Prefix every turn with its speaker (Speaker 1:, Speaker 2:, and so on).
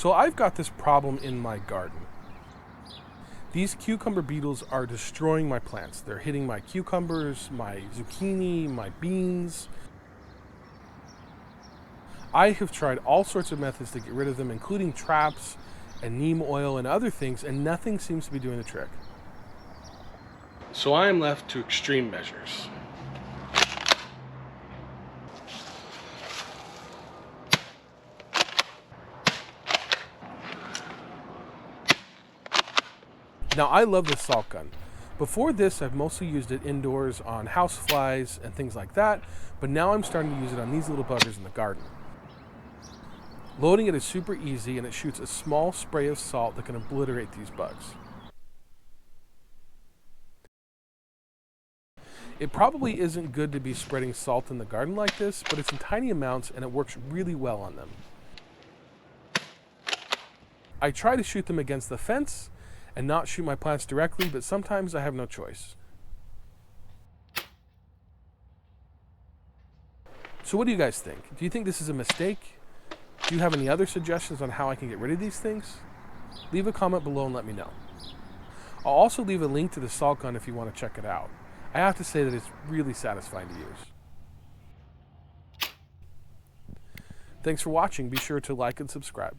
Speaker 1: So I've got this problem in my garden. These cucumber beetles are destroying my plants. They're hitting my cucumbers, my zucchini, my beans. I have tried all sorts of methods to get rid of them, including traps and neem oil and other things, and nothing seems to be doing the trick. So I am left to extreme measures. Now, I love this salt gun. Before this, I've mostly used it indoors on house flies and things like that, but now I'm starting to use it on these little buggers in the garden. Loading it is super easy, and it shoots a small spray of salt that can obliterate these bugs. It probably isn't good to be spreading salt in the garden like this, but it's in tiny amounts and it works really well on them. I try to shoot them against the fence and not shoot my plants directly, but sometimes I have no choice. So what do you guys think? Do you think this is a mistake? Do you have any other suggestions on how I can get rid of these things? Leave a comment below and let me know. I'll also leave a link to the salt gun if you want to check it out. I have to say that it's really satisfying to use. Thanks for watching. Be sure to like and subscribe.